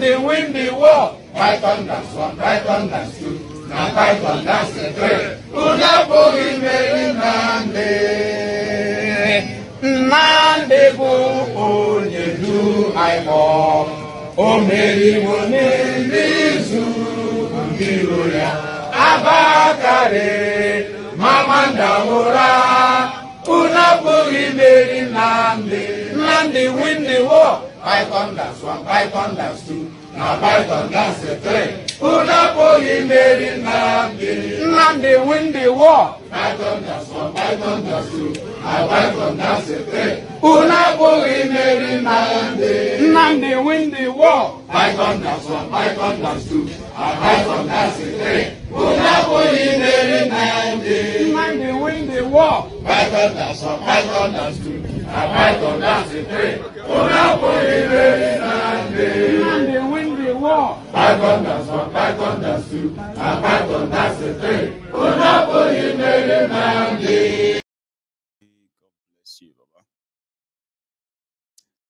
Nandi win the war. Python dance 1, Python dance 2, now Python dance 3. Una bogi meri Nandi. Nandi bu onye du aimo. O meri wone nizu mbiro ya. Abakare mamanda mura. Una bogi meri Nandi. Nandi win the war. Python dance 1, Python dance 2, now Python dance 3. Una bogi meri Nandi. Nandi win the war. Python dance 1, Python dance 2, now Python dance 3. Una bogi meri Nandi. Nandi win the war. Python dance 1, Python dance 2, now Python dance 3. Una bogi meri Nandi. Nandi win the war. Python dance 1, Python dance 2, now Python dance 3. Una bogi meri Nandi. Nandi win the war. Python dance 1, Python dance 2, now Python dance 3. Una bogi meri Nandi. God bless you, Baba.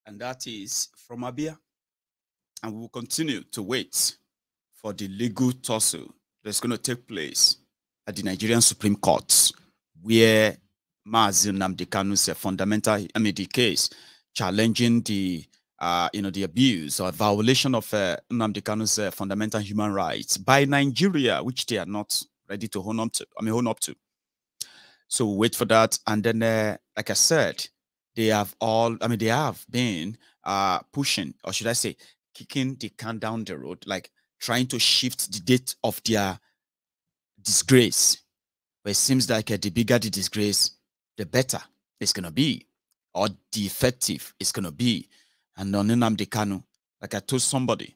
And that is from Abia. And we will continue to wait for the legal tussle that's going to take place at the Nigerian Supreme Court, where Mazi Nnamdi Kanu's the case challenging the the abuse or violation of Nnamdi Kanu's fundamental human rights by Nigeria, which they are not ready to own up to. So we'll wait for that, and then, like I said, they have been pushing, or should I say, kicking the can down the road, like trying to shift the date of their disgrace. But it seems like the bigger the disgrace, the better it's going to be, or the effective it's going to be. And on Nnamdi Kanu, like I told somebody,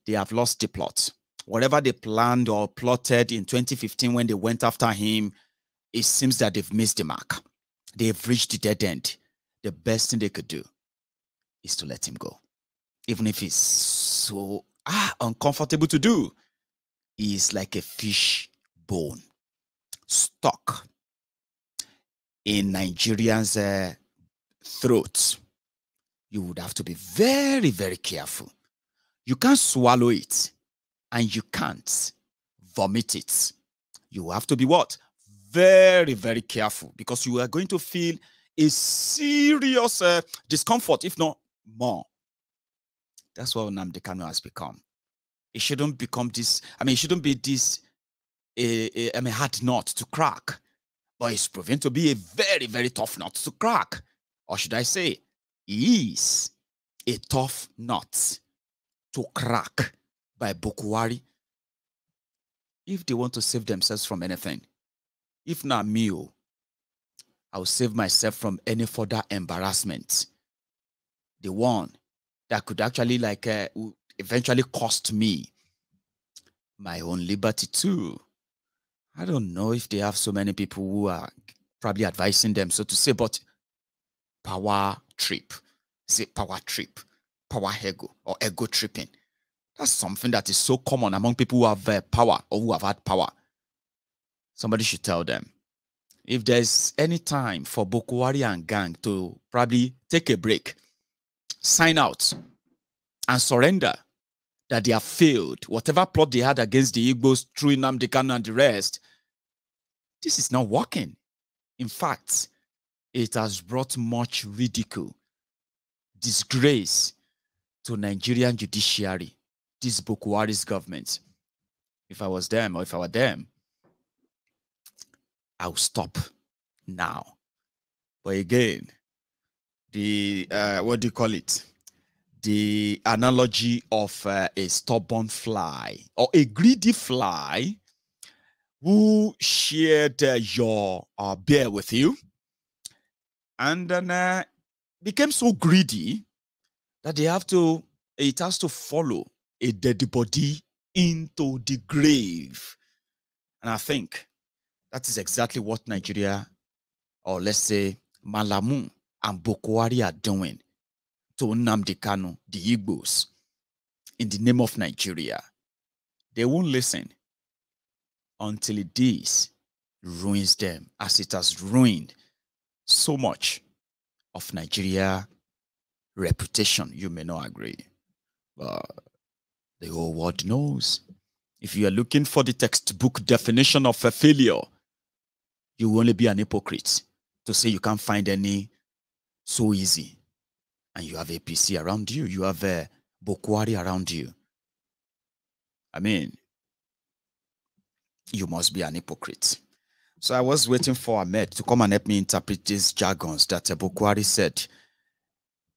they have lost the plot. Whatever they planned or plotted in 2015 when they went after him, it seems that they've missed the mark. They've reached the dead end. The best thing they could do is to let him go. Even if it's so uncomfortable to do, he's like a fish bone stuck in Nigerians' throats. You would have to be very, very careful. You can't swallow it, and you can't vomit it. You have to be what? Very, very careful, because you are going to feel a serious discomfort, if not more. That's what Nnamdi Kanu has become. It shouldn't become this, it shouldn't be this hard nut to crack, but it's proven to be a very, very tough nut to crack. Or should I say, he is a tough nut to crack by Buhari. If they want to save themselves from anything, if not me, I'll save myself from any further embarrassment. The one that could actually eventually cost me my own liberty too. I don't know if they have so many people who are probably advising them, so to say, but power trip, power ego, or ego tripping. That's something that is so common among people who have power or who have had power. Somebody should tell them. If there's any time for Buhari and gang to probably take a break, sign out, and surrender that they have failed, whatever plot they had against the Igbos through Nnamdi Kanu and the rest, this is not working. In fact, it has brought much ridicule, disgrace to Nigerian judiciary, this Buhari's government. If I was them, or if I were them, I'll stop now. But again, the what do you call it? The analogy of a stubborn fly or a greedy fly who shared your bear with you, and then became so greedy that it has to follow a dead body into the grave. And I think that is exactly what Nigeria, or let's say Malamu and Buhari, are doing to Nnamdi Kanu, the Igbos, in the name of Nigeria. They won't listen until this ruins them, as it has ruined so much of Nigeria reputation. You may not agree, but The whole world knows. If you are looking for the textbook definition of a failure, you will only be an hypocrite to say you can't find any so easy. And you have APC around you. You have Buhari around you. I mean, you must be an hypocrite. So I was waiting for Ahmed to come and help me interpret these jargons that Buhari said.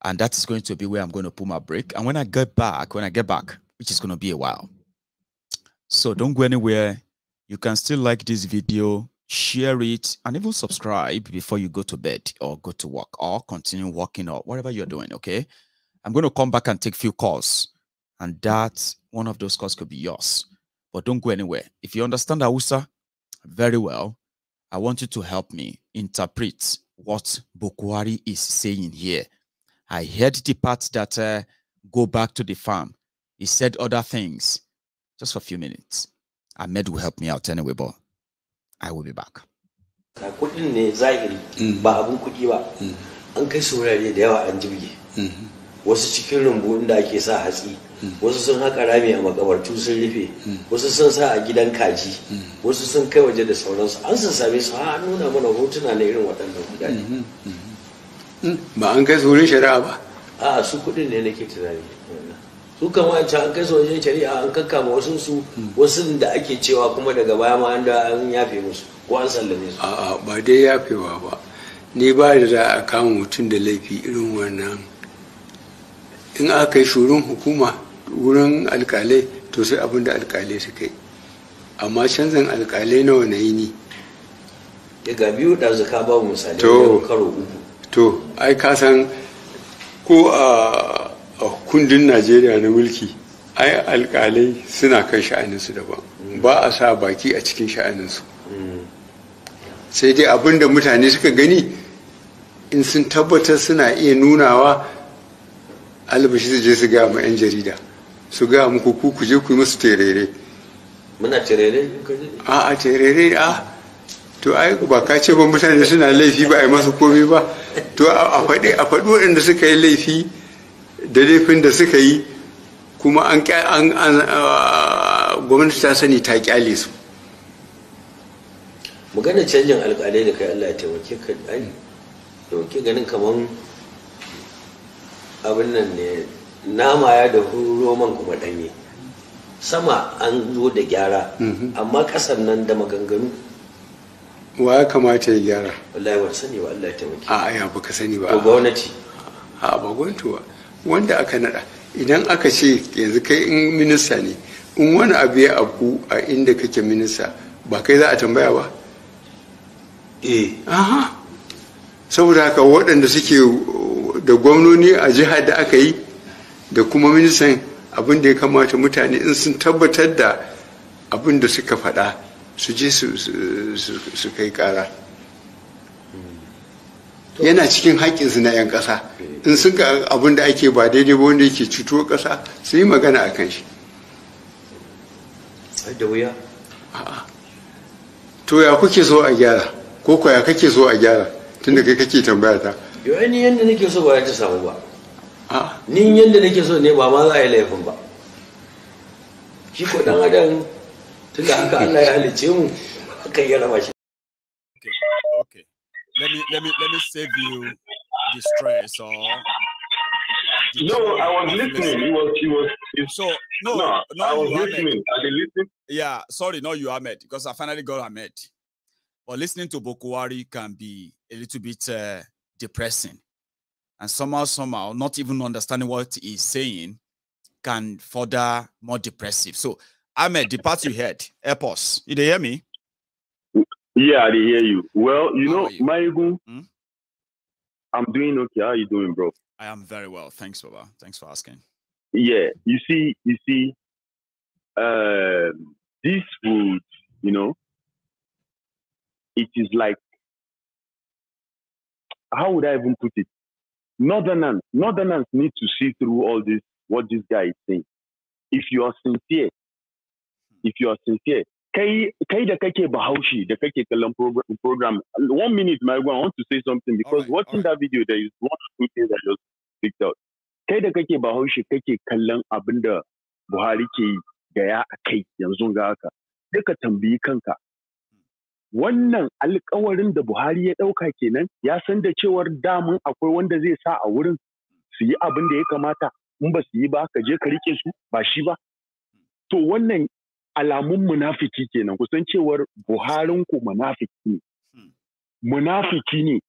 And that is going to be where I'm going to put my break. And when I get back, which is going to be a while. So don't go anywhere. You can still like this video, share it, and even subscribe before you go to bed or go to work or continue working or whatever you're doing, okay? I'm going to come back and take a few calls. And that, one of those calls could be yours. But don't go anywhere. If you understand Hausa very well, I want you to help me interpret what Buhari is saying here. I heard the part that go back to the farm. He said other things. Just for a few minutes. Ahmed will help me out anyway, but I will be back. Kudin ne zahiri ba abun kudi ba. An kai saurare da yawa an jirgi. Wasu cikin rumbu inda ake sa hatsi. Wasu sun haka rami a makabartu sun rufe. Wasu sun sa a gidan kaji. Wasu sun kai waje da sauransu. An san same su har nuna mana hotuna na irin waɗannan kudade. Ba an kai su wurin shari'a ba? A su kudin ne nake tunani. Su kan wancan an kai su wajen shari'a an kakkama wasu da ake cewa kuma daga baya ma an yafe musu ko an sallame su. A'a ba dai yafewa ba. Ni ba da za a kama mutum da laifi irin wannan. In aka yi shurun hukuma wurin alkalai to sai abin da alkalai suka yi. Amma canzan alkalai nawa na yi ni. Ga biyu da zaka ba mu misali karo uku. To ai ka san ko a kundin Najeriya na mulki ai alkalai suna kan sha'aninsu daban ba a sa baki a cikin sha'aninsu sai dai abinda mutane suka gani in sun tabbatar suna iya nunawa albashi su je su gaya ma 'yan jarida su gaya muku ku je ku yi musu terere. Muna terere? A terere to ai ba ka ce ba mutane suna laifi ba a yi masu komai ba to a faɗi waɗanda suka yi laifi da laifin da suka yi kuma gwamnati ta sani ta kyale su. Maganar canjin alƙalai da kai Allah ya taimake ka ai dauke ganin kaman abin nan ne nama ya da roman kuma ɗanye sama an zo da gyara amma ƙasar nan da maganganu. Wa ya kamata ya gyara? Wallahi ban sani ba Allah ya taimake. Ya baka sani ba. To gwamnati. Ba gwamnati ba. Wanda aka nada idan aka ce yanzu kai in minista ne in wani abu ya abu a inda kake minista ba kai za a tambaya ba. Saboda haka waɗanda suke da gwamnoni a jihar da aka yi da kuma ministan abin da ya kamata mutane in sun tabbatar da abin da suka faɗa su je su kai ƙara. Yana cikin haƙƙinsu na 'yan ƙasa in sun ga abin da ake ba daidai ba wanda yake cuto ƙasa su yi magana a kan shi. Da wuya? To ya kuke so a gyara ko ya kake so a gyara tun da kai kake tambaya ta? Yau ni yadda nake so ba ya ta samu ba. Ni yadda nake so ne ba ma za a yi laifin ba. Shi ko ɗan adam tun da haka Allah ya halice mu hakan ya raba shi. Okay. Let me save you the stress or no, I was listening. He was so no, I was listening. Are they listening? Yeah, sorry, not you, Ahmed, because I finally got Ahmed. But listening to Buhari can be a little bit depressing, and somehow not even understanding what he's saying can further more depressive. So Ahmed, the part you heard, help us. You hear me? Yeah, I hear you. Well, you know, Maigu, I'm doing okay. How are you doing, bro? I am very well. Thanks, Baba. Thanks for asking. Yeah, you see, this would, you know, it is like, how would I even put it? Northerners need to see through all this, what this guy is saying. If you are sincere, kai da kake Bahaushe da kake kallon program 1 minute my I want to say something because watching that video there is one or two things I just picked out. Kai da kake Bahaushe kake kallon abinda Buhari ke gaya a kai yanzu ga haka. Sai ka tambayi kanka, wannan alƙawarin da Buhari ya ɗauka kenan ya san da cewar damun akwai wanda zai sa a wurin su yi abin da ya kamata, in ba su yi ba ka je ka rike su ba shi ba. To wannan alamun munafiki kenan, kusan cewar Buharin ku munafiki ne. Munafiki ne.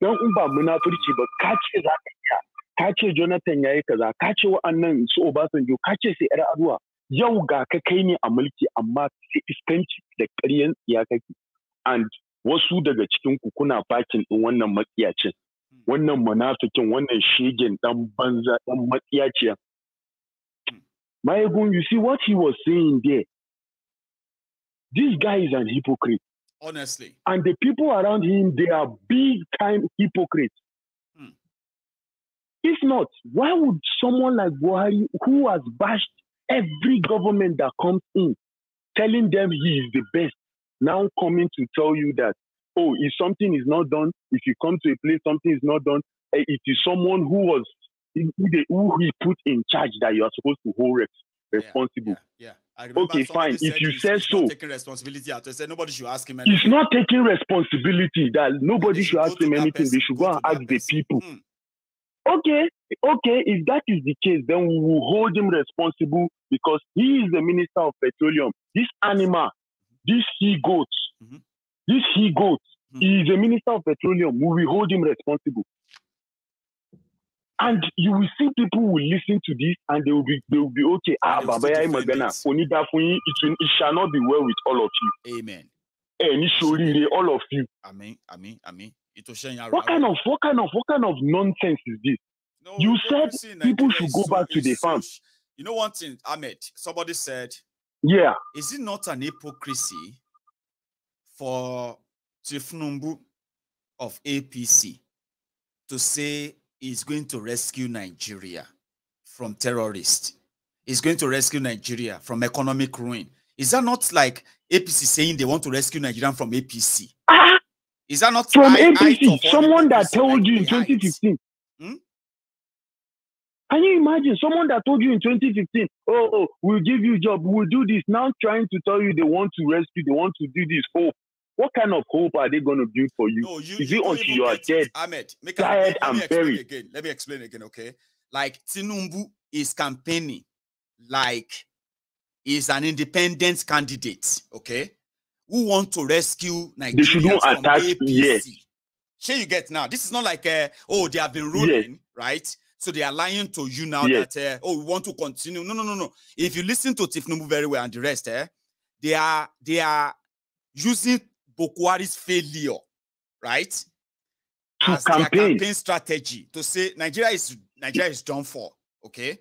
Don in ba munafurci ba, ka ce za ka iya, ka ce Jonathan ya yi kaza, ka ce wa'annan su Obasanjo, ka ce sai ‘yar aduwa. Yau ga ka kai ne a mulki amma sai iskanci da ƙaryan ya kake. And wasu daga cikin ku kuna bakin ɗin wannan matsiyacin, wannan munafikin, wannan shegen ɗan banza, ɗan matsiyaciya. Maegun, you see what he was saying there? This guy is an hypocrite. Honestly. And the people around him, they are big-time hypocrites. If not, why would someone like Buhari, who has bashed every government that comes in, telling them he is the best, now coming to tell you that, oh, if something is not done, if you come to a place, something is not done, it is someone who he put in charge that you are supposed to hold responsible. Yeah. Okay, fine. If you say so, taking responsibility, I said nobody should ask him anything. He's not taking responsibility. That nobody should ask him anything. They should go and ask the people. Okay. If that is the case, then we will hold him responsible because he is the Minister of Petroleum. This animal, this he-goat, he is the Minister of Petroleum. We will hold him responsible. And you will see people will listen to this and they will be okay. It shall not be well with all of you. Amen. All of you. Amen. What kind of nonsense is this? No, you said people should go back to the farm. You know one thing, Ahmed, somebody said, yeah, is it not an hypocrisy for Chief Numbu of APC to say he's going to rescue Nigeria from terrorists? He's going to rescue Nigeria from economic ruin. Is that not like APC saying they want to rescue Nigeria from APC? Is that not from APC? Someone that told you in 2015. Can you imagine someone that told you in 2015, oh, we'll give you a job, we'll do this, now trying to tell you they want to rescue, they want to do this. Hope. What kind of hope are they going to build for you? No, is it until you are dead, Ahmed, tired and buried? Let me explain again, okay? Like Tinubu is campaigning like he's an independent candidate, okay? Who want to rescue Nigeria? They shouldn't attack, yes. Sure, you get now. This is not like, they have been ruling, right? So they are lying to you now that, we want to continue. No. If you listen to Tifnubu very well and the rest, they are using Buhari's failure, right? As their campaign strategy to say Nigeria is done for, okay?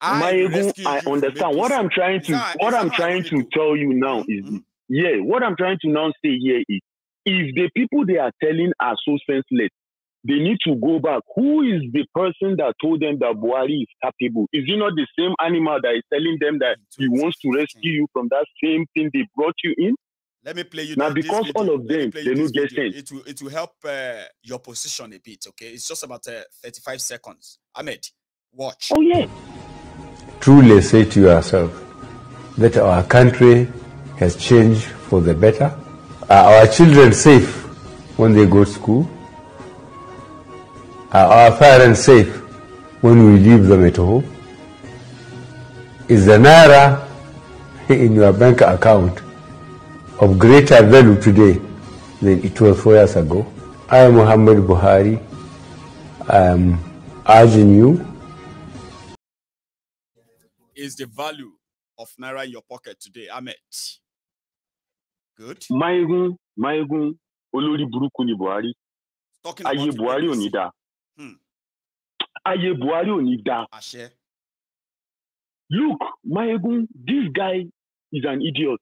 I understand. What I'm trying to tell you now is, what I'm trying to now say here is, if the people they are telling are so senseless, they need to go back. Who is the person that told them that Buhari is capable? Is he not the same animal that is telling them that he wants to rescue you from that same thing they brought you in? Let me play you now because all of them they don't get sense. It will help your position a bit. Okay, it's just about 35 seconds. Ahmed, watch. Oh yeah. Truly say to yourself that our country has changed for the better. Are our children safe when they go to school? Are our parents safe when we leave them at home? Is the naira in your bank account of greater value today than it was 4 years ago? I, Muhammad Buhari, I am urging you. Is the value of naira in your pocket today, Ahmed? Good. Maegun, Olori Buruku ni Buhari. Talking about Aye Buhari onida. Aye Buhari onida. Ashe. Look, Maegun, this guy is an idiot.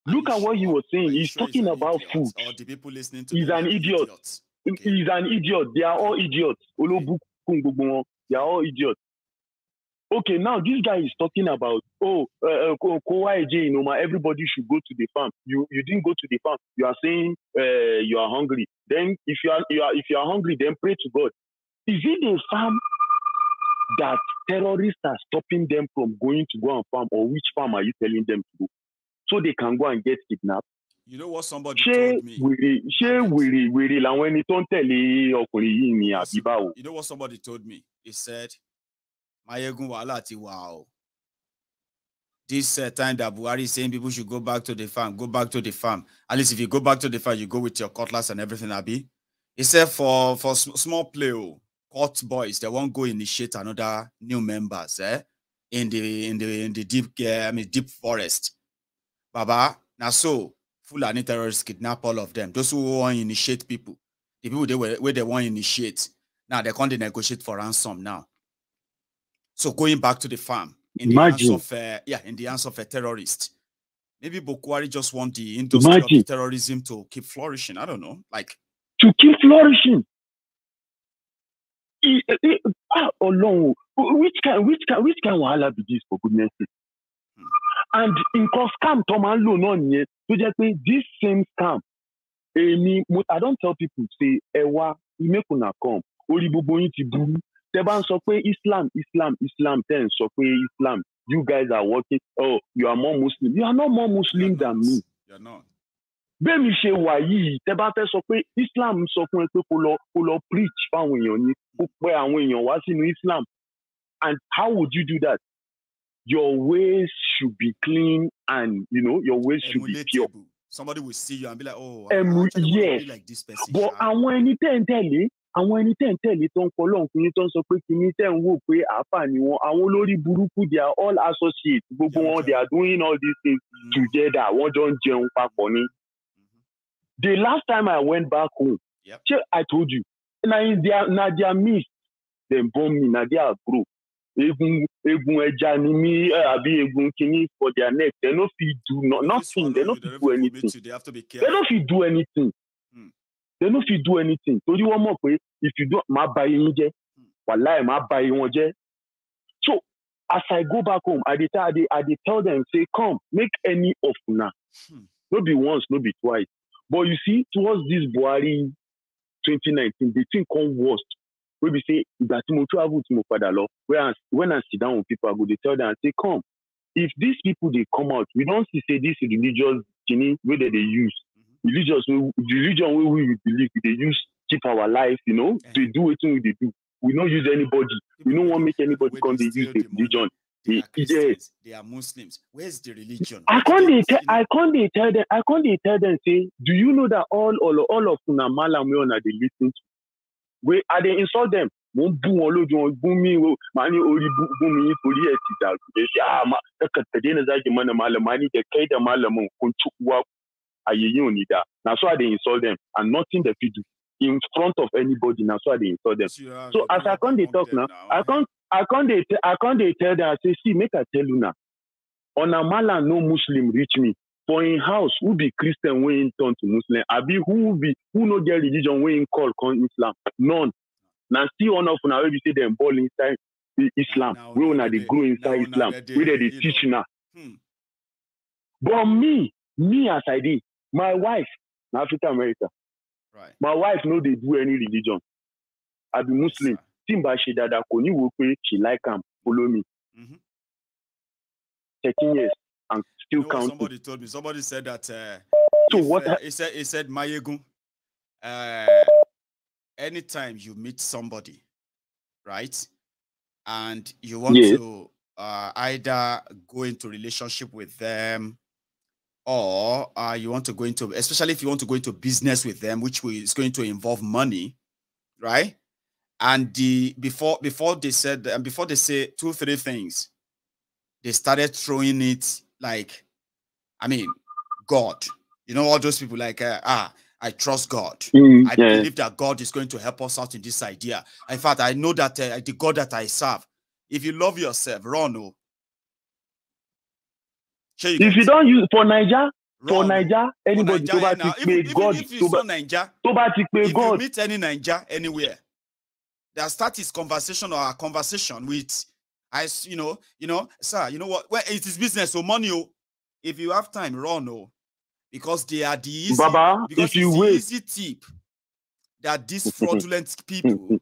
Look at what he was saying. He's talking about food. Or the people listening to he's an idiot. Okay. He's an idiot. They are all idiots. They are all idiots. Okay, now this guy is talking about, everybody should go to the farm. You didn't go to the farm. You are saying you are hungry. Then if you are hungry, then pray to God. Is it the farm that terrorists are stopping them from going to go and farm, or which farm are you telling them to go? So they can go and get kidnapped. You know what somebody told me? You know what somebody told me? He said, Mayegun wala ti wow. This time that Buhari is saying people should go back to the farm, go back to the farm. At least if you go back to the farm, you go with your cutlass and everything, Abi. He said for small play, court boys, they won't go initiate another new members in the deep deep forest. Baba, now so Fulani terrorists kidnap all of them. Those who want to initiate people, the people where they want to initiate, now they can't negotiate for ransom now. So going back to the farm in the hands of a terrorist. Maybe Buhari just want the industry of the terrorism to keep flourishing. I don't know, like to keep flourishing. Alone, which kind wahala be this, for goodness sake? And in scam, this same scam. I don't tell people say, "Ewa, you make una come." Islam, then so Islam. You guys are working. Oh, you are more Muslim. You are not more Muslim than me. You're not. Islam so preach Islam. And how would you do that? Your ways should be clean, and your ways should be pure. Somebody will see you and be like, "Oh, yes." be like this person." But when you tell they are all associates. They are doing all these things together. The last time I went back home, I told you, Nadia missed them bomb me, Nadia group. For their neck, they don't feel do nothing. They don't do anything. They have to be They careful. don't feel do anything. They don't feel do anything. So you want more? If you don't, my buy my buy. So as I go back home, I tell them, say, come, make any of now. Not be once, not be twice. But you see, towards this Buhari 2019, the thing come worst. We be say that travel to Mokadalo. Whereas when I sit down with people, I go to tell them and say, come. If these people they come out, we don't see say this religious way that they use. Religion we believe they use keep our life, they do it we they do. We don't use anybody. We don't want to make anybody come they use the religion. They are Christians, they are Muslims. Where's the religion? I can't tell them, say, do you know that all of Funamalam we on they listen to? We are they insult them. They say, now so they insult them, and nothing they do in front of anybody. Now so they insult them. So as I can't talk now, I can't tell them. I say, see, make I tell you now. On a mala, no Muslim reach me. For in house, who be Christian way in turn to Muslim? Who know their religion way in call Islam? None. Now see one of now we say them ball inside Islam. We wanna they grow inside Islam. We they teach now. But me as I did, my wife, in African America. Right. My wife know they do any religion. I be Muslim. Timba she dada koni wope, she like him, follow me. 13 years and still counting. Somebody told me. Somebody said that. He said Mayegun. Anytime you meet somebody, right, and you want to either go into relationship with them, or you want to go into, especially if you want to go into business with them, which is going to involve money, right? And before they say 2-3 things, they started throwing it like, I mean, God. You know, all those people like, I trust God. I believe that God is going to help us out in this idea. In fact, I know that the God that I serve, if you love yourself, run. If you don't use for Niger, anybody if you meet any Niger anywhere, they'll start his conversation or a conversation with, sir, you know what? Well, it is business, so money. If you have time, run. Because they are the easy, Baba, because if you easy tip that these fraudulent people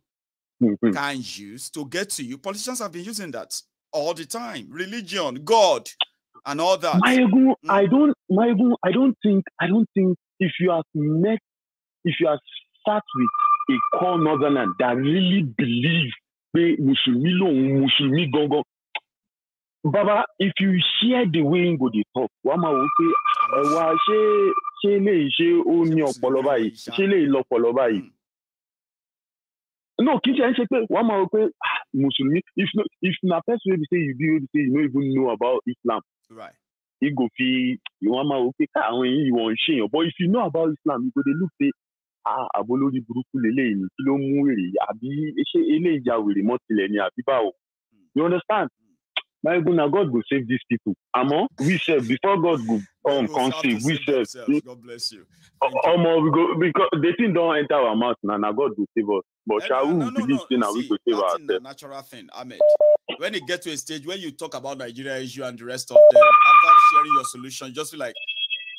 can use to get to you. Politicians have been using that all the time. Religion, God, and all that. I don't think if you have sat with a core northerner that really believes Muslimi gongo, Baba, if you hear the way you go the talk, Wama will say, no, Wama will say, Muslimi. If na person will say you don't even know about Islam, right? You go feel Wama will say, you want shame. But if you know about Islam, you go they look say, abolori buruku lele ni kilo mu ere abi ele jawere mo tile ni abi bawo. You understand? My God will save these people. We serve before God will come save. We serve. God bless you. Because the thing don't enter our mouth now. God will save us. But shall we believe now we will save ourselves? That's a natural thing, Ahmed. When it gets to a stage when you talk about Nigeria issue and the rest of them, after sharing your solution, just feel like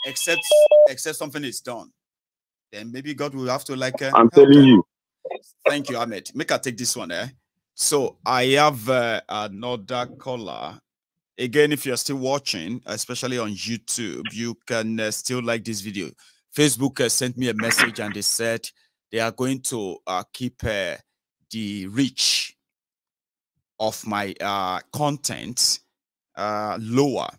accept something is done. Then maybe God will have to I'm telling you. Thank you, Ahmed. Make I take this one, So I have another caller. Again, if you're still watching, especially on YouTube, you can still like this video. Facebook sent me a message and they said they are going to keep the reach of my content lower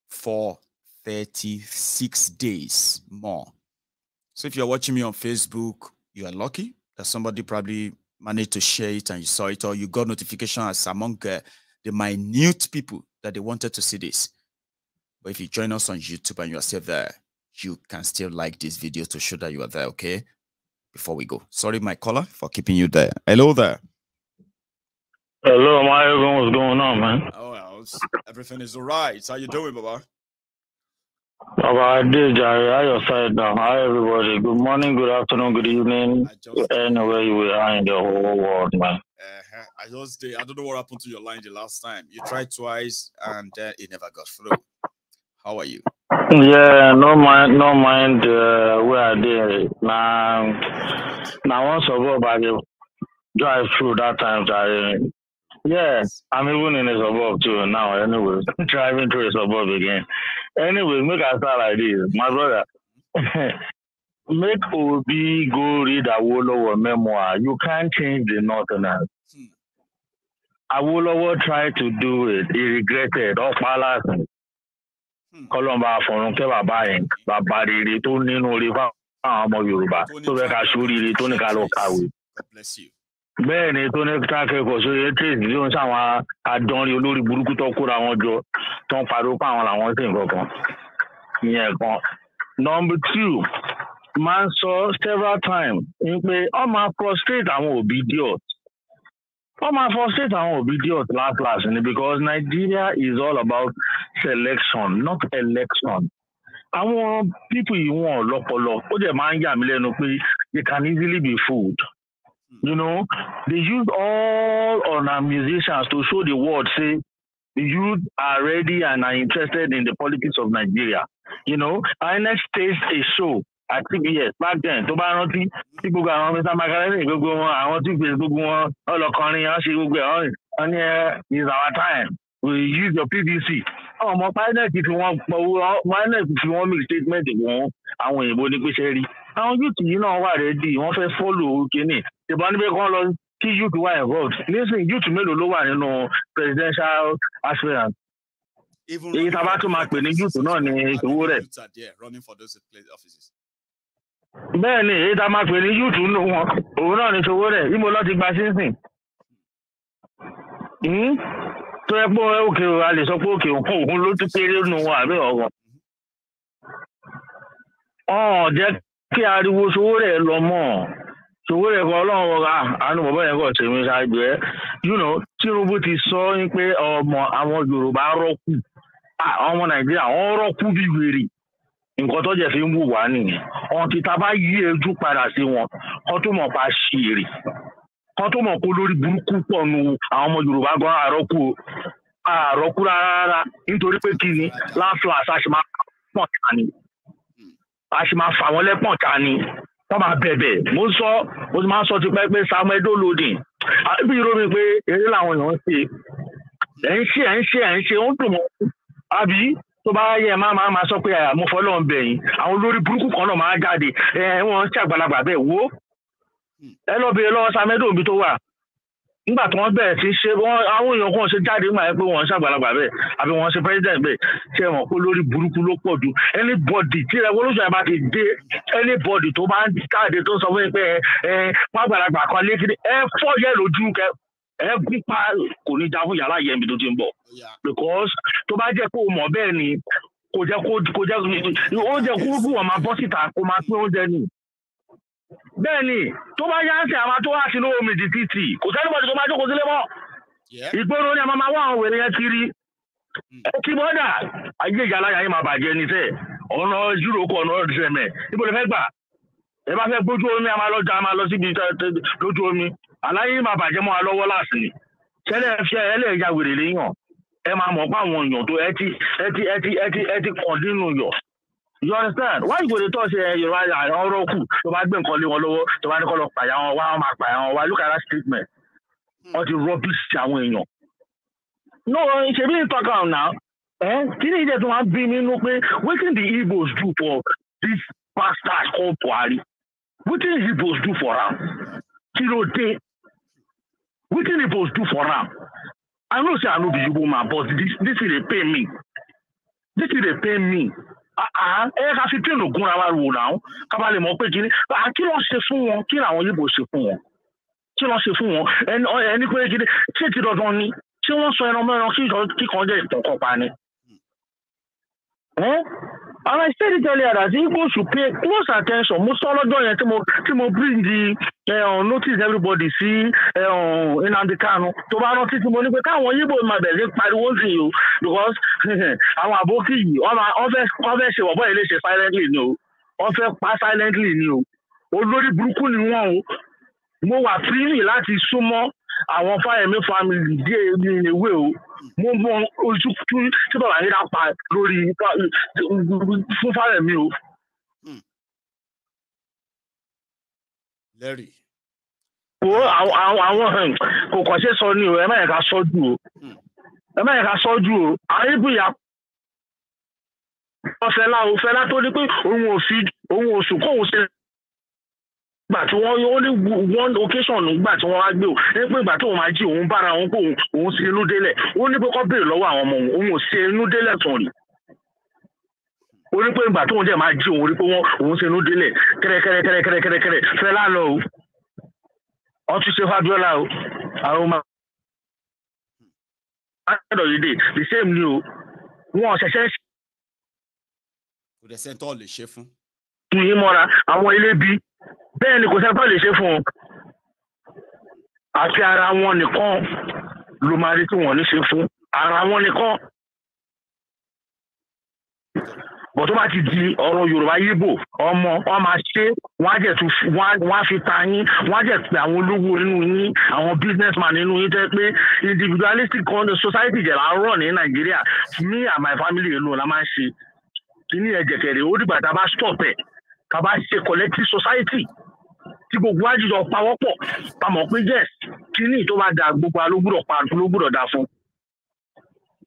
for 36 days more. So if you're watching me on Facebook, you are lucky that somebody probably managed to share it and you saw it, or you got notification as among the minute people that they wanted to see this. But if you join us on YouTube and you are still there, you can still like this video to show that you are there, okay? Before we go. Sorry, my caller, for keeping you there. Hello there. Hello, what's going on, man? Oh, well, everything is all right. How you doing, Baba? I did, Jerry. How your side now? Hi, everybody. Good morning, good afternoon, good evening. Anywhere you are in the whole world, man. I don't know what happened to your line the last time. You tried twice and it never got through. How are you? Yeah, no mind where I did. Now once ago, I drive through that time, Jerry. Yeah, I'm even in a suburb too now. Anyway, driving through a suburb again. Anyway, make I start like this, my brother. Make Obi go read Awolowo memoir. You can't change the Northerners. Awolowo tried to do it. He regretted. All palace. Colomba for buying, but Barry to Nino River, Yoruba. So that I should read it to Nicalo Kawi. God bless you. Bẹ́ẹ̀ni tó ní káàkiri so yẹ trace bí wọ́n sáwọn adánri olórí burúkú tó kóra wọn jọ tó ń pariwo pa àwọn làwọn sí nǹkan kan ìyẹn kan. Number 2, máa ń sọ several times ń pé ọ máa frustrate àwọn obedience. Ọ máa frustrate àwọn obedience last ni because Nigeria is all about selection, not election. Àwọn people yìí wọ́n lọ́pọlọ ó dẹ̀ máa ń yà mí lẹ́nu pé they can easily be fooled. You know, they use all on our musicians to show the world, say, the youth are ready and are interested in the politics of Nigeria. You know, I next staged a show at CBS back then. To buy nothing, people go on Mr. Macaroni, go on, I want to go on, all the corny, she will go on, and yeah, it's our time. We use your PVC. Oh, my pilot, if you want me to statement, I want you to be sharing. Àwọn youth yìí náà wà ready wọ́n fẹ́ follow kínní ìbọn níbẹ̀ kan lọ kí youth wà involved nísìnyí youth mélòó ló wà nínú presidential aspirant èyí tá a bá tún máa pè ní youth náà ní ìṣòwò rẹ̀. bẹ́ẹ̀ ni èyí tá a máa pè ní youth nù wọn òun náà ní ìṣòwò rẹ̀ ìmọ̀ lọ́ọ́ ti gba sínsìn. tó yẹ pé òkè a lè sọ pé òkè òun ló tún kéré nù wọn àbí ọ̀gàn. Jẹ́ kí ariwo Sowore lọ mọ́ Sowore kan ọlọ́run ọ̀gá àánú bàbá yẹn kọ̀ tèmi ṣáájú Tinubu ti sọ pé ọmọ àwọn Yorùbá rọ́kù ọmọ Nàìjíríà wọ́n rọ́kù bí wèrè nǹkan tó jẹ́ fi ń wù wá nìyẹn ọ̀n ti ta bá yí ojú padà sí wọn kọ́ tó mọ̀ pa ṣèrè kọ́ tó mọ̀ kó lórí burúkú pọ̀ nu àwọn ọmọ Yorùbá gan àrọ́kù rárá nítorí pé kí ni láfíàsì àṣemá pọ̀ ta ni a ṣe máa fà wọ́n lẹ́pọ̀n ta ni wọ́n máa bẹ̀bẹ̀ mo máa ń sọ ti pẹ́ pé Samuel Dolodin bí irú mi pé eré làwọn èèyàn ṣe ó ń dùn mọ́ àbí tó bá yẹ máa sọ pé mo fọlọ́ ń bẹ̀yìn àwọn olórí burúkú kan náà máa jáde wọ́n ń ṣàgbàlagbà bẹ́ẹ̀ wo ẹ lọ bèèrè lọ́wọ́ Samedo bí tó wà nígbà tí wọ́n bẹ̀rẹ̀ sí ṣe àwọn èèyàn kan ṣe jáde nígbà yẹn pé wọ́n ń ṣàgbàlagbà bẹ́ẹ̀ àbí wọ́n ṣe president bẹ́ẹ̀ ṣe mọ̀ pé lórí burúkú ló pọ̀ jù anybody tí revolution yẹn bá ti dé anybody tó bá ń jáde tó sọ fún mi pé wọ́n àgbàlagbà kan lékiri fọ́ yẹ lójú kẹ gúnpá kò ní já fún yàrá yẹn bí tó ti ń bọ̀ because tó bá jẹ́ pé o mọ̀ bẹ́ẹ̀ ni kò jẹ́ oúnjẹ kúrúkú wọn máa bọ́ síta kó máa pín oúnjẹ nì bẹ́ẹ̀ ni tó bá yá sí àwọn tó wá sí lówó mi títì kò sẹ́ni bọ́dì tó máa jókòó sílé mọ́ ìgboro ni a máa wá àwọn wèrè yẹn kiri kí bọ́dà ayé ìyá aláya yìí máa bàjẹ́ ní sẹ́ ọ̀nà yúrókù ọ̀nà ọ̀dùnmẹ̀ níbo lè fẹ́ gbà ẹ bá fẹ́ gbójú omi a máa lọ síbi lójú omi aláyé máa bàjẹ́ mọ́ wa lọ́wọ́ láàsì ni tẹ́lẹ̀ fi ẹlẹ́ẹ̀yà wèrè léyàn ẹ máa mọ̀ pé àwọn èèyàn tó ẹ ti kàn nínú yọ̀. You understand? Why you go to talk say you are ọ̀rọ̀ kù tó bá gbé nǹkan lé wọn lọ́wọ́ tó bá ní kó lọ pàyà wọn wá wọn máa pàyà wọn wá look at that statement. Wọ́n ti rubbish àwọn èèyàn. No, ṣebí ní talk am now. Kí ni ìjẹ́ tí wọ́n bí nínú pé wetin the Igbos do for this bastard called Buhari? Wetin the Igbos do for am? Kí ló dé? Wetin the Igbos do for am? I know say I no be Igbo man but this thing dey pain me. This thing dey pain me. Ká fi pín ògùn ra wa wò náà ká bá lè mọ̀ pé kí ló ṣe fún wọn kí làwọn Yíbò ṣe fún wọn kí ló ṣe fún wọn ẹni pé kí ṣé ti dandan ni tí wọ́n sọ ẹran mẹ́ran kíkan jẹ́ ìtọ̀kọ̀ pa ni. And I said it earlier that Igbo should pay close attention. Mo sọ lọ́jọ́ yẹn tí mo bring the notice everybody sí Nnamdi Kanu. Tó bá rántí tí mo ní pé káwọn Igbo máa bẹ̀rẹ̀ pariwo sí i o because àwọn àbókì yìí wọ́n fẹ́ ṣe wọ̀bọ̀ ilé ṣe silently ni o. Wọ́n fẹ́ pa silently ni o. Olórí burúkú ni wọ́n o. Mo wà free láti súnmọ́ àwọn Fáyẹ̀mí family díẹ̀ ní ìwé o. Mo mọ ojú tí bàbá yìí dá pa lórí fún Fáyẹ̀mí o. Lẹ́rìí. Àwọn kò kàn ṣe sọ ni o ẹ má yẹ ká sọ́jú o ẹ má yẹ ká sọ́jú o àwọn ibùyà Fẹlá tó ní pé òun ò sùn kóun ṣe gbà tí wọ́n ó ní one occasion nígbà tí wọ́n wá gbé o ní pé ìgbà tí òun máa jí òun bára òun pé òun sí inú délẹ̀ ó ní pé kó béèrè lọ́wọ́ àwọn ọmọ òun ò sí inú délẹ̀ tán rí ó ní pé ìgbà tí òun dẹ̀ máa jí òun rí pé òun sí inú délẹ̀ kẹ́rẹ́kẹ́rẹ́ Fẹlá lọ o wọ́n tún ṣe Fábíọ́lá o àwọn ọmọ àádọ́ yìí dé the same ni o wọ́n ṣẹ̀ṣẹ̀ kò dẹ̀ sẹ́ńtọ́ lè ṣe fún. tún yín mọ́ra àwọn ilé bí bẹ́ẹ̀ ni kò sẹ́ńtọ́ lè ṣe fún un àti ara wọn nìkan ló máa rí tí wọ́n ní ṣe fún ara wọn nìkan bọ̀ tó bá ti di ọ̀rọ̀ Yorùbá Yíbò ọmọ wọn máa ṣe wọ́n á fi ta yín wọ́n á jẹ́ pé àwọn olówó nínú yín àwọn businessman nínú yín tẹ́ pé individualistic society jẹ̀ láàárọ̀ ní Nàìjíríà me and my family alone la máa ń ṣe kíní ẹ̀jẹ̀ kẹrẹ̀ ó dìgbà tá a bá stop ẹ̀ tá a bá ṣe collective society tí gbogbo àjíjọ pawọ́pọ̀ pamọ́ pé yes kíní tó bá da gbogbo alógbúdọ̀ dá fún.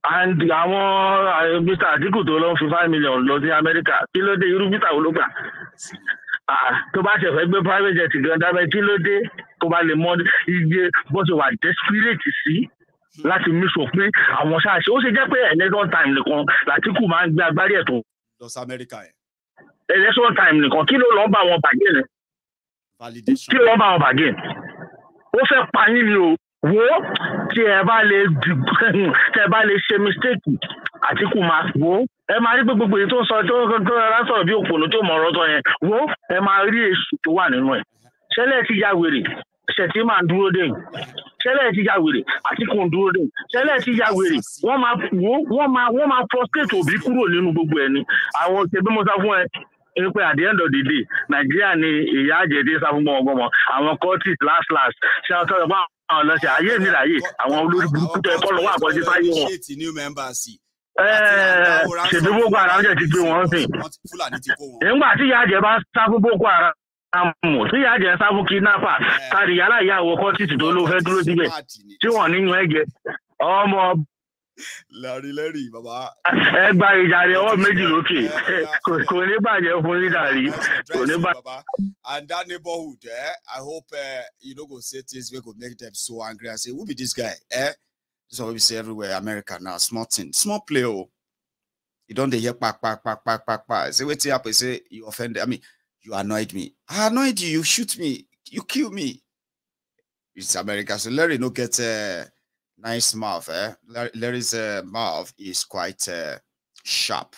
And àwọn Mr. Atiku tó lọ fi 5 million lọ sí Amẹ́ríkà kí ló dé irú Mr. ológbà tó bá ṣe fẹ́ gbé private jet gan dábẹ́ kí ló dé tó bá lè mọ iye bó ṣe wà desperate sí láti mí sọ pé àwọn ṣáàṣì ó ṣe jẹ́ pé election time nìkan l'Atiku máa ń gbé agbárí ẹ̀ tó. lọ sí Amẹ́ríkà yẹn. election time nìkan kí ló lọ́ bá wọn bàgẹ́ ni. validation. kí ló lọ́ bá wọn bàgẹ́ ó fẹ́ pa yín ni o wo tí ẹ bá lè ṣe mistake Atiku máa wo ẹ máa rí gbogbo èyí tó ń sọ tó rárá sọ̀rọ̀ bí òpònú tó mọ̀ ọ̀rọ̀ tó yẹn wo ẹ máa rí èṣù tó wà nínú ẹ̀ ṣẹlẹ̀ ti ya wèrè ṣẹ̀tì máa ń dúró dé ṣẹlẹ̀ ti ya wèrè Atiku ń dúró dé ṣẹlẹ̀ ti ya wèrè wọ́n máa frustrate Obi kúrò nínú gbogbo ẹ̀ ni àwọn ṣe bí mo sọ fún ẹ pé at the end of the day Nàìjíríà ni ìyá àjẹdé sáfún gbọmọgbọmọ àwọn cultists last ṣe àwọn sọ̀rọ̀ àwọn ọlọ́sẹ̀ ayé mi láyé àwọn olórí burúkú tó ẹ̀kọ́ lọ́wọ́ àkọsí fáyé wọn. ṣèbí Boko Haram jẹ́ ti gbé wọn sìn. nígbà tí ìyá àjẹ́ bá sá fún Boko Haram àmọ́ tí ìyá jẹ́ sáfù kidnapper káàdì yàrá ìyàwó kọ́tìtì tó ló fẹ́ dúró síbẹ̀ tí wọ́n nínú ẹ̀jẹ̀ ọmọ. Larry baba. Ẹ gba ìjàre ọwọ́ méjì lókè kò ní bàjẹ́ fún ìdàrí kò ní bàjẹ́. And that neighborhood, I hope you don't go say things we could make them so angry and say, who be this guy? This is what we say everywhere, America now, small thing, small play. Oh, you don't hear pack. Say what happen? Say you offended. I mean, you annoyed me. I annoyed you. You shoot me. You kill me. It's America. So Larry no get nice mouth. Larry's mouth is quite sharp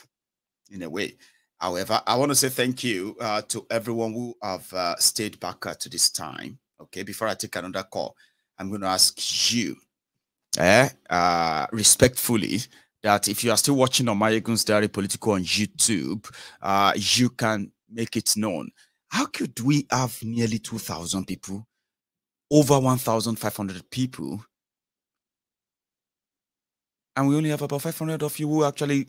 in a way. However, I want to say thank you to everyone who have stayed back to this time. Okay, before I take another call, I'm going to ask you respectfully that if you are still watching Almajiricin's Diary Political on YouTube, you can make it known. How could we have nearly 2,000 people, over 1,500 people, and we only have about 500 of you who actually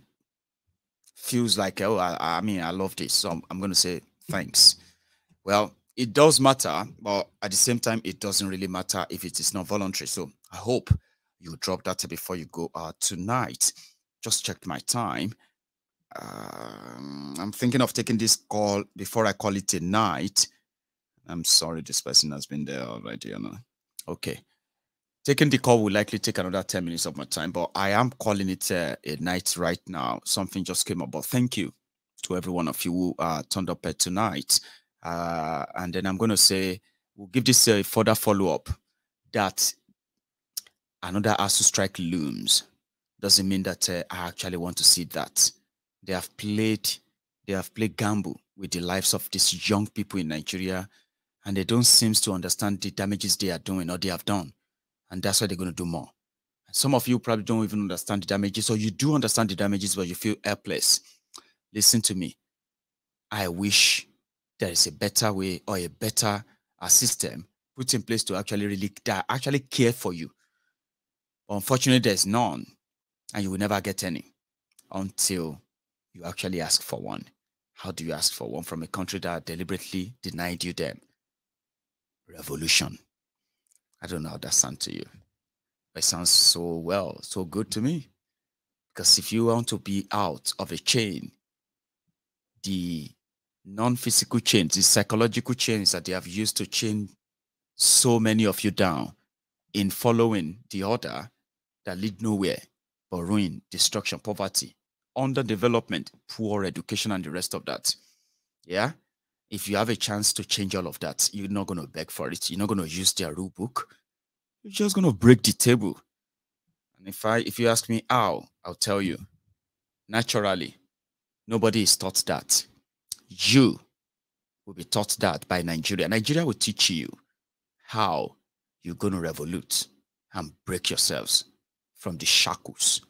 feels like, oh, I mean, I love this, so I'm going to say thanks. Well, it does matter, but at the same time, it doesn't really matter if it is not voluntary. So I hope you drop that before you go tonight. Just checked my time. I'm thinking of taking this call before I call it a night. I'm sorry, this person has been there already, you know. Okay. Taking the call will likely take another 10 minutes of my time, but I am calling it a night right now. Something just came up, but thank you to every one of you who turned up tonight. And then I'm going to say, we'll give this a further follow-up that another ASUU strike looms. Doesn't mean that I actually want to see that. They have played gamble with the lives of these young people in Nigeria, and they don't seem to understand the damages they are doing or they have done. And that's why they're going to do more. Some of you probably don't even understand the damages, or you do understand the damages, but you feel helpless. Listen to me. I wish there is a better way or a better system put in place to actually care for you. But unfortunately, there's none, and you will never get any until you actually ask for one. How do you ask for one from a country that deliberately denied you them? Revolution. I don't know how that sounds to you. But it sounds so good to me. Because if you want to be out of a chain, the non-physical chains, the psychological chains that they have used to chain so many of you down in following the order that lead nowhere but ruin, destruction, poverty, underdevelopment, poor education, and the rest of that. Yeah? If you have a chance to change all of that, you're not going to beg for it. You're not going to use their rule book. You're just going to break the table. And if you ask me how, I'll tell you. Naturally, nobody is taught that. You will be taught that by Nigeria. Nigeria will teach you how you're going to revolute and break yourselves from the shackles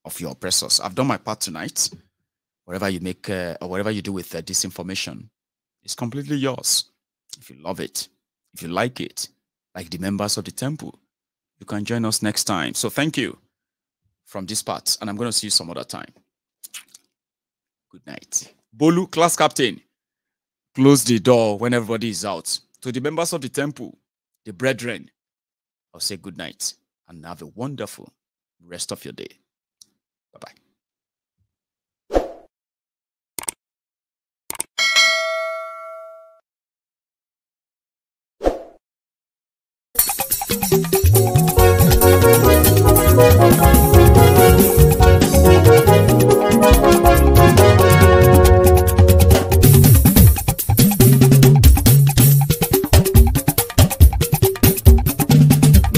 of your oppressors. I've done my part tonight. Whatever you make or whatever you do with this information, it's completely yours. If you love it, if you like it, like the members of the temple, you can join us next time. So thank you from this part, and I'm going to see you some other time. Good night. Bolu, class captain, close the door when everybody is out. To the members of the temple, the brethren, I'll say good night and have a wonderful rest of your day. Bye-bye.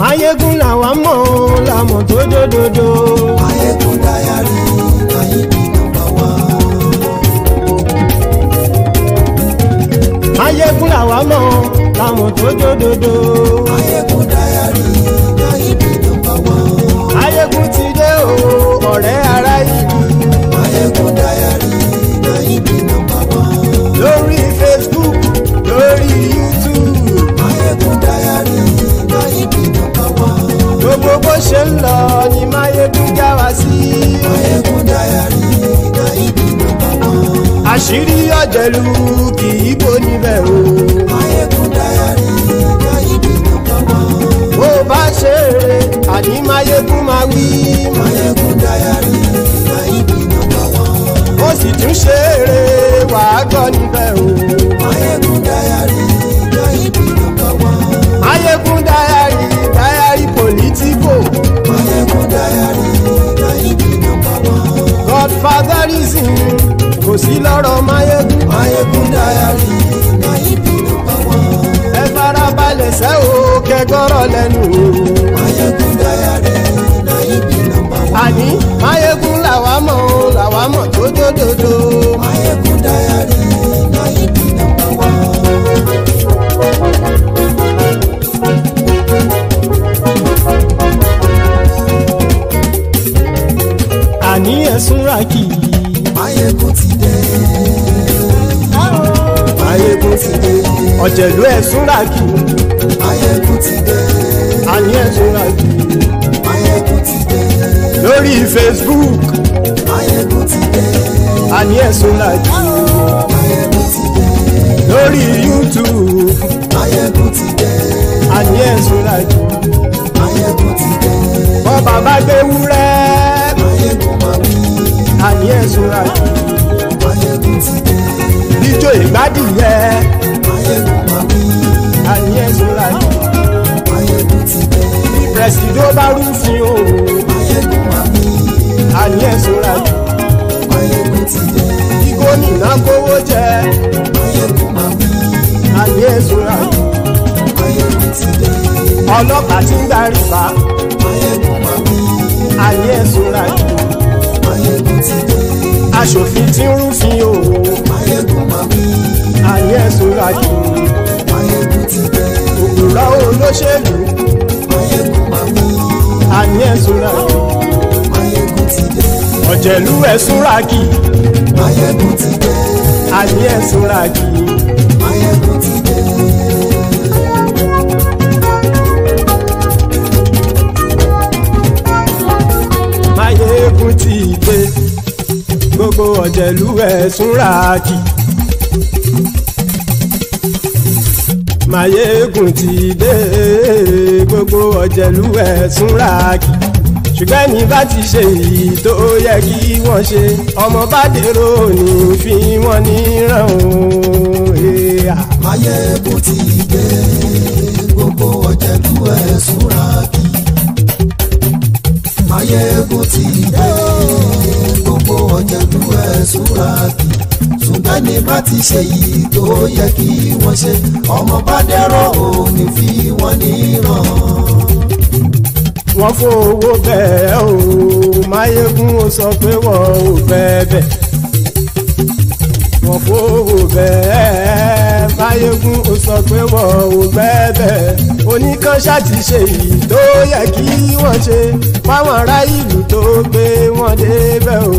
Mayegun làwa mọ̀ làmọ̀ tó dòdòdò. Mayegun Diary Ayíǹde number one. Mayegun làwa mọ̀ làmọ̀ tó dòdòdò. Mayegun Diary Ayíǹde number one. Mayegun ti dé o ọ̀rẹ́ ará ìlú. Mayegun Diary Ayíǹde number one. Lórí Facebook, lórí YouTube. Mayegun Diary Ayíǹde number one. Gbogbo àṣírí ọ̀jẹ̀lú kì í bò níbẹ̀ o. Máyégún Diary Náídì nọ́mbà 1. bó bá ṣe eré àní Máyégún máa wí. Máyégún Diary Náídì nọ́mbà 1. ó sì tún ṣe eré wàá gbọ́ níbẹ̀ o. Máyégún Diary Náídì nọ́mbà 1. Máyégún Diary politico. Máyégún Diary Náídì nọ́mbà 1. Godfatherism kò sí lọ́rọ̀ Máyégún. Máyégún Diary Náídì nọ́mbà 1. ẹ farabalẹ̀ sẹ́ o kẹgọ́rọ̀ lẹ́nu o. Máyégún Diary Náídì nọ́mbà 1. àní Máyégún làwa mọ̀ tó dòdòdò. Máyégún Diary Náídì nọ́mbà 1. àní ẹ̀sùn ràkì. Máyégún ti dé. Máyégún ti dé. ọ̀jẹ̀lú ẹ̀sùn ràkì. Máyégún ti dé. àní ẹ̀sùn ràkì. Máyégún ti dé. lórí Facebook. Máyégún ti dé. àní ẹ̀sùn ràkì. Máyégún ti dé. lórí YouTube. Máyégún ti dé. àní ẹ̀sùn ràkì. Máyégún ti dé. bọ́ bàbá gbé wúrẹ́. Máyégún máa wí. àní ẹ̀sùn ràkì. Máyégún ti dé. ijó ìgbádìyẹ. Máyégún máa wí. àní ẹ̀sùn ràkì. Máyégún ti dé. pẹ̀sìdó bá rúfin o. Máyégún máa wí. àní ẹ̀sùn ràkì. Máyégún ti dé. bí gómìnà kówó jẹ. Máyégún máa wí. àní ẹ̀sùn ràkì. Máyégún ti dé. ọlọ́pàá tí ń gba rìbá. Máyégún máa wí. àní ẹ̀sùn ràkì. Máyégún ti dé. aṣòfin tí ń rúfin o. Máyégún máa wí. àní ẹ̀sùn ràkì. Máyégún ti dé. òpùrọ́ olóṣèlú. Máyégún máa wí. àní ẹ̀sùn ràkì. Máyégún ti dé. ọ̀jẹ̀lú ẹ̀sùn ràkì. Máyégún ti dé. àní ẹ̀sùn ràkì. Máyégún ti dé. Máyégún ti dé. gbogbo ọ̀jẹ̀lú ẹ̀sùn ràkì. Máyégún ti dé. gbogbo ọ̀jẹ̀lú ẹ̀sùn ràkì. ṣùgbọ́n ní bá ti ṣe èyí tó yẹ kí wọ́n ṣe ọmọ bá dèrò ní fi wọ́n níran o. Máyégún ti dé. Gbogbo ọ̀jẹ̀lú ẹ̀sùn ràkì. Máyégún ti dé. Gbogbo ọ̀jẹ̀lú ẹ̀sùn ràkì. ṣùgbọ́n ní bá ti ṣe yìí tó yẹ kí wọ́n ṣe ọmọ bá dẹ́rọ̀ ò ní fi wọ́n níran. wọ́n fowó bẹ́ẹ̀ o Máyégún ó sọ pé wọ́n ò bẹ́ẹ̀ wọ́n fowó bẹ́ẹ̀ Máyégún ó sọ pé wọ́n ò bẹ́ẹ̀ oníkanṣá ti ṣe èyí tó yẹ kí wọ́n ṣe fáwọn ará ìlú tó gbé wọn débẹ̀ o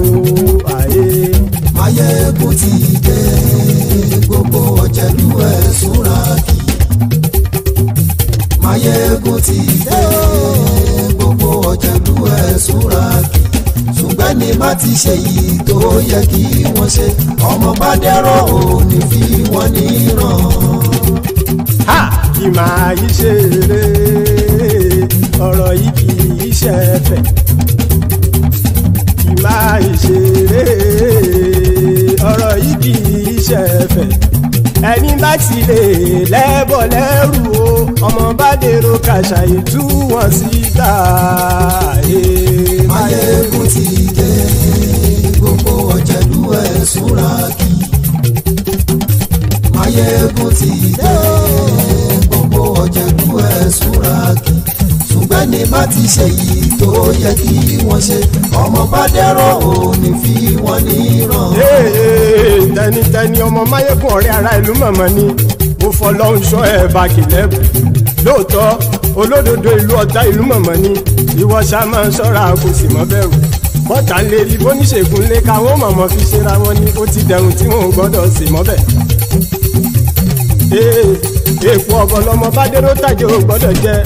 àyè. Máyégún ti dé gbogbo ọ̀jẹ̀lú ẹ̀ súnra kì. Máyégún ti dé gbogbo ọ̀jẹ̀lú ẹ̀ súnra kì. ṣùgbọ́n ní má ti ṣe yìí tó yẹ kí wọ́n ṣe ọmọ bá dẹ́rọ̀ ò ní fi wọ́n níran. ha kì máa yí ṣeré ọ̀rọ̀ yìí kì í ṣẹ̀fẹ̀ kì máa yí ṣeré ọ̀rọ̀ yìí kì í ṣẹ̀fẹ̀ ẹni bá ti lè lẹ́bọ̀ lẹ́rù o ọmọ bá dèrò kàṣàyè tú wọn síta. Máyégún ti dé gbogbo ọ̀jẹ̀lú ẹ̀ súnra kì. Máyégún ti dé gbogbo ọ̀jẹ̀lú ẹ̀ súnra kì. ṣùgbọ́n ní má ti ṣe yìí tó yẹ kí wọ́n ṣe ọmọ bá dẹ́rọ̀ ò ní fi wọ́n níran. tẹnitẹni ọmọ Máyégún ọ̀rẹ́ ara ìlú mọ̀mọ́ ni mo fọlọ́hún ṣọ́ ẹ̀ bá kìlẹ́bù lóòótọ́ olódodo ìlú ọ̀tá ìlú mọ̀mọ́ ni ìwọ ṣá máa ń ṣọ́ra kò sì mọ́ bẹ̀rù bọ́tà ń lè rí bóníṣègùn lé káwọn mọ̀mọ́ fi ṣera wọn ni ó ti dẹrùn tí wọn ò gbọ́dọ̀ sì mọ́ bẹ̀. èèpo ọ̀bọ lọmọ bá dérò tàjẹ́ ò gbọ́dọ̀ jẹ́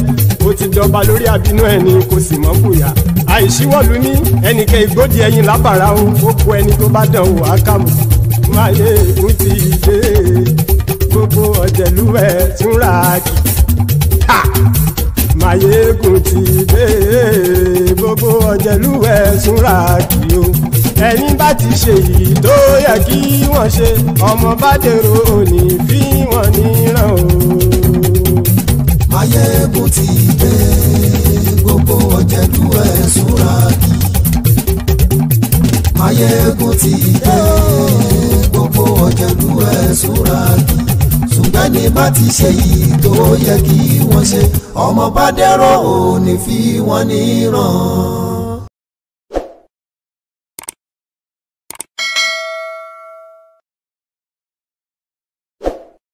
ó ti dọba lórí àbínú ẹni kò sì mọ́ bùyà àìsíwọ́lu ní ẹnìkẹ́ ìgbódì ẹyin lábàrá o ó kó ẹni tó bá dán o àkàmù Máyégún ti dé gbogbo ọ̀jẹ̀lú ẹ̀ túnra kì. Máyégún ti dé gbogbo ọ̀jẹ̀lú ẹ̀ túnra kì o. Ẹni bá ti ṣe yìí tó yẹ kí wọ́n ṣe ọmọ bá dèrò òní fi wọ́n níran o. Máyégún ti dé gbogbo ọ̀jẹ̀lú ẹ̀ túnra kì. Máyégún ti dé gbogbo ọ̀jẹ̀lú ẹ̀ túnra kì. Ṣùgbọ́n ní bá ti ṣe yìí tó yẹ kí wọ́n ṣe ọmọ bá dẹ̀rọ̀ òní fi wọ́n níran.